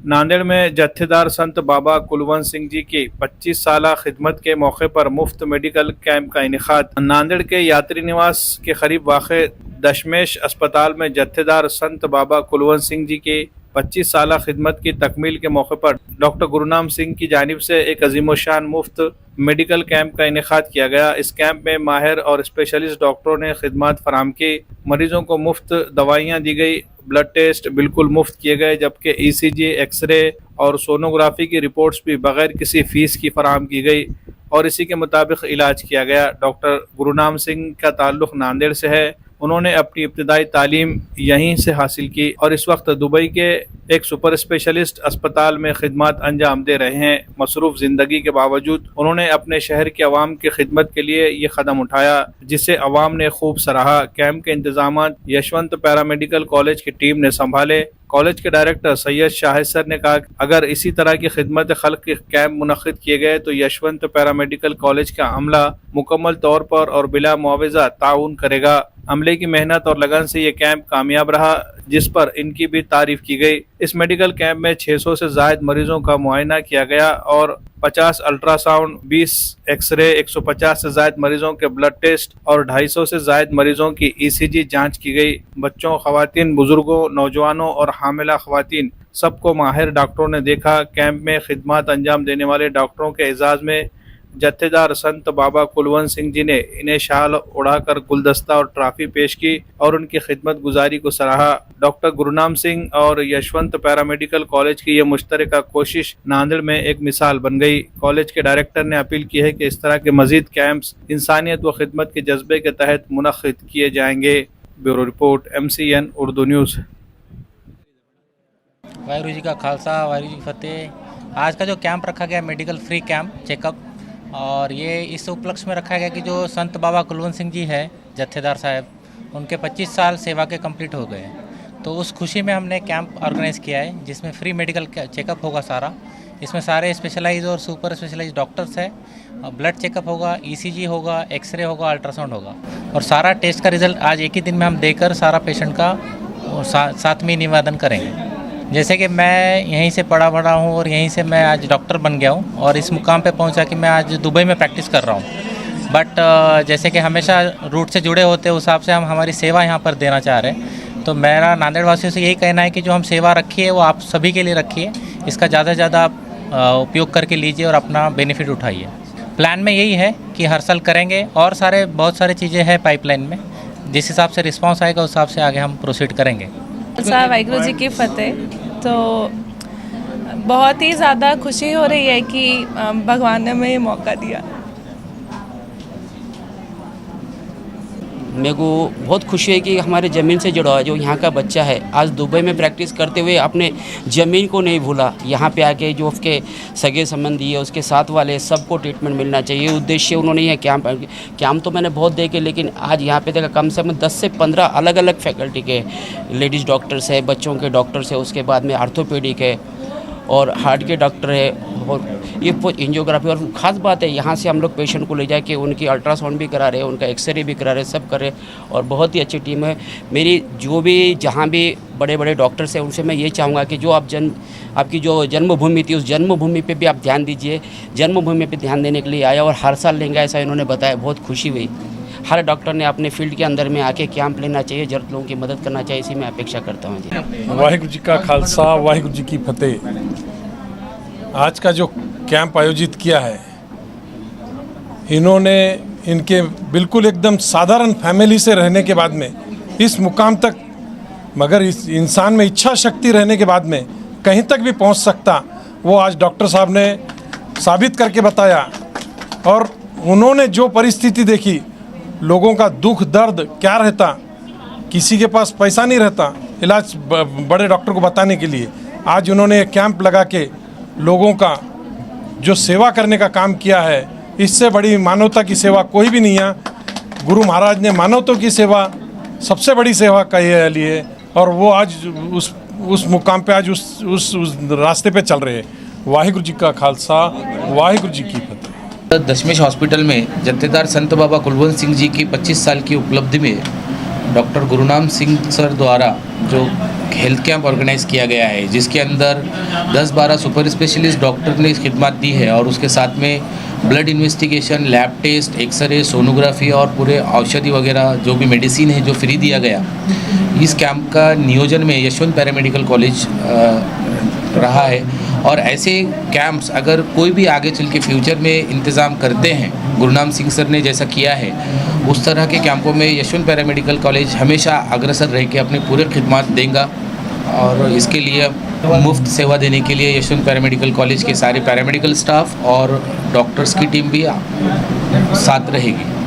नांदेड़ में जत्थेदार संत बाबा कुलवंत सिंह जी की 25 साला खिदमत के मौके पर मुफ्त मेडिकल कैंप का इनेकाद। नांदेड़ के यात्री निवास के करीब वाक़े दशमेश अस्पताल में जत्थेदार संत बाबा कुलवंत सिंह जी की 25 साला खिदमत की तकमील के मौके पर डॉक्टर गुरुनाम सिंह की जानिब से एक अजीमोशान मुफ्त मेडिकल कैंप का इनेकाद किया गया। इस कैंप में माहिर और स्पेशलिस्ट डॉक्टरों ने खिदमत फराम की। मरीजों को मुफ्त दवाइयाँ दी गई, ब्लड टेस्ट बिल्कुल मुफ्त किए गए, जबकि ईसीजी, एक्सरे और सोनोग्राफी की रिपोर्ट्स भी बगैर किसी फीस की फराहम की गई और इसी के मुताबिक इलाज किया गया। डॉक्टर गुरुनाम सिंह का ताल्लुक नांदेड़ से है। उन्होंने अपनी इब्तदाई तालीम यहीं से हासिल की और इस वक्त दुबई के एक सुपर स्पेशलिस्ट अस्पताल में खिदमत अंजाम दे रहे हैं। मसरूफ ज़िंदगी के बावजूद उन्होंने अपने शहर के अवाम की खिदमत के लिए ये कदम उठाया, जिसे अवाम ने खूब सराहा। कैंप के इंतजाम यशवंत पैरामेडिकल कॉलेज की टीम ने संभाले। कॉलेज के डायरेक्टर सैयद शाहिद सर ने कहा, अगर इसी तरह की खिदमत खल्क के कैंप मुनक्किद किए गए तो यशवंत पैरामेडिकल कॉलेज का अमला मुकम्मल तौर पर और बिला मुआवजा ताउन करेगा। अमले की मेहनत और लगन से ये कैंप कामयाब रहा, जिस पर इनकी भी तारीफ की गई। इस मेडिकल कैंप में 600 से ज़ायद मरीजों का मुआयना किया गया और 50 अल्ट्रासाउंड, 20 एक्सरे, 150 से ज़ायद मरीजों के ब्लड टेस्ट और 250 से ज़ायद मरीजों की ईसीजी जांच की गई। बच्चों, खवातीन, बुजुर्गों, नौजवानों और हामिला खवातीन सबको माहिर डॉक्टरों ने देखा। कैंप में खिदमत अंजाम देने वाले डॉक्टरों के एजाज़ में जत्थेदार संत बाबा कुलवंत सिंह जी ने इन्हें शाल उड़ाकर गुलदस्ता और ट्रॉफी पेश की और उनकी खिदमत गुजारी को सराहा। डॉक्टर गुरुनाम सिंह और यशवंत पैरामेडिकल कॉलेज की यह मुश्तरका कोशिश नांदेड़ में एक मिसाल बन गई। कॉलेज के डायरेक्टर ने अपील की है कि इस तरह के मजीद कैंप्स इंसानियत व खिदमत के जज्बे के तहत मुनक्किद किए जाएंगे। Bureau report, MCN Urdu news. Waheguru ji का खालसा, वाहिगुरू जी की फतेह। आज का जो कैंप रखा गया मेडिकल फ्री कैंप चेकअप, और ये इस उपलक्ष्य में रखा गया कि जो संत बाबा कुलवंत सिंह जी है जत्थेदार साहब, उनके 25 साल सेवा के कंप्लीट हो गए। तो उस खुशी में हमने कैंप ऑर्गेनाइज़ किया है, जिसमें फ्री मेडिकल चेकअप होगा सारा। इसमें सारे स्पेशलाइज और सुपर स्पेशलाइज डॉक्टर्स हैं। ब्लड चेकअप होगा, ECG होगा, एक्सरे होगा, अल्ट्रासाउंड होगा और सारा टेस्ट का रिजल्ट आज एक ही दिन में हम देकर सारा पेशेंट का साथ में निवेदन करेंगे। जैसे कि मैं यहीं से पढ़ा बड़ा हूँ और यहीं से मैं आज डॉक्टर बन गया हूँ और इस मुकाम पे पहुँचा कि मैं आज दुबई में प्रैक्टिस कर रहा हूँ। बट जैसे कि हमेशा रूट से जुड़े होते उस हिसाब से हम हमारी सेवा यहाँ पर देना चाह रहे हैं। तो मेरा नांदेड़ वासियों से यही कहना है कि जो हम सेवा रखी है वो आप सभी के लिए रखिए, इसका ज़्यादा से ज़्यादा आप उपयोग करके लीजिए और अपना बेनिफिट उठाइए। प्लान में यही है कि हर साल करेंगे और बहुत सारी चीज़ें हैं पाइपलाइन में। जिस हिसाब से रिस्पॉन्स आएगा उस हिसाब से आगे हम प्रोसीड करेंगे। वाहिगुरू जी की फतेह। तो बहुत ही ज़्यादा खुशी हो रही है कि भगवान ने मुझे मौका दिया। मेरे को बहुत खुशी है कि हमारे ज़मीन से जुड़ा हुआ जो यहाँ का बच्चा है, आज दुबई में प्रैक्टिस करते हुए अपने ज़मीन को नहीं भूला। यहाँ पे आके जो उसके सगे संबंधी है, उसके साथ वाले सबको ट्रीटमेंट मिलना चाहिए, उद्देश्य उन्होंने ये कैंप तो मैंने बहुत देखे, लेकिन आज यहाँ पे देखा कम से कम 10 से 15 अलग अलग फैकल्टी के लेडीज़ डॉक्टर्स है, बच्चों के डॉक्टर्स है, उसके बाद में आर्थोपेडिक है और हार्ट के डॉक्टर है और ये एंजियोग्राफी। और ख़ास बात है यहाँ से हम लोग पेशेंट को ले जाके उनकी अल्ट्रासाउंड भी करा रहे हैं, उनका एक्सरे भी करा रहे हैं, सब कर रहे हैं और बहुत ही अच्छी टीम है मेरी। जो भी जहाँ भी बड़े बड़े डॉक्टर्स हैं उनसे मैं ये चाहूँगा कि जो आपकी जो जन्मभूमि थी उस जन्मभूमि पे भी आप ध्यान दीजिए। जन्मभूमि पे ध्यान देने के लिए आया और हर साल लेंगे ऐसा इन्होंने बताया, बहुत खुशी हुई। हर डॉक्टर ने अपने फील्ड के अंदर में आके कैंप लेना चाहिए, जरूरत लोगों की मदद करना चाहिए, इसी में अपेक्षा करता हूँ जी। वाहिगुरू जी का खालसा, वाहिगुरू जी की फतेह। आज का जो कैंप आयोजित किया है, इन्होंने इनके बिल्कुल एकदम साधारण फैमिली से रहने के बाद में इस मुकाम तक, मगर इस इंसान में इच्छा शक्ति रहने के बाद में कहीं तक भी पहुंच सकता, वो आज डॉक्टर साहब ने साबित करके बताया। और उन्होंने जो परिस्थिति देखी, लोगों का दुख दर्द क्या रहता, किसी के पास पैसा नहीं रहता इलाज बड़े डॉक्टर को बताने के लिए, आज उन्होंने कैंप लगा के लोगों का जो सेवा करने का काम किया है, इससे बड़ी मानवता की सेवा कोई भी नहीं है। गुरु महाराज ने मानवता की सेवा सबसे बड़ी सेवा कही लिए और वो आज उस मुकाम पे आज उस रास्ते पे चल रहे हैं। वाहिगुरू जी का खालसा, वाहिगुरू जी की फतेह। दशमेश हॉस्पिटल में जत्थेदार संत बाबा कुलवंत सिंह जी की 25 साल की उपलब्धि में डॉक्टर गुरुनाम सिंह सर द्वारा जो हेल्थ कैंप ऑर्गेनाइज़ किया गया है, जिसके अंदर 10-12 सुपर स्पेशलिस्ट डॉक्टर ने खिदमत दी है और उसके साथ में blood investigation, lab test, X-ray, sonography और पूरे औषधि वगैरह जो भी मेडिसिन है जो फ्री दिया गया। इस कैंप का नियोजन में यशवंत पैरामेडिकल कॉलेज रहा है और ऐसे कैंप्स अगर कोई भी आगे चल के फ्यूचर में इंतज़ाम करते हैं, गुरनाम सिंह सर ने जैसा किया है, उस तरह के कैंपों में यशवंत पैरामेडिकल कॉलेज हमेशा अग्रसर रह के अपनी पूरी खिदमत देगा और इसके लिए मुफ्त सेवा देने के लिए यशवंत पैरामेडिकल कॉलेज के सारे पैरामेडिकल स्टाफ और डॉक्टर्स की टीम भी साथ रहेगी।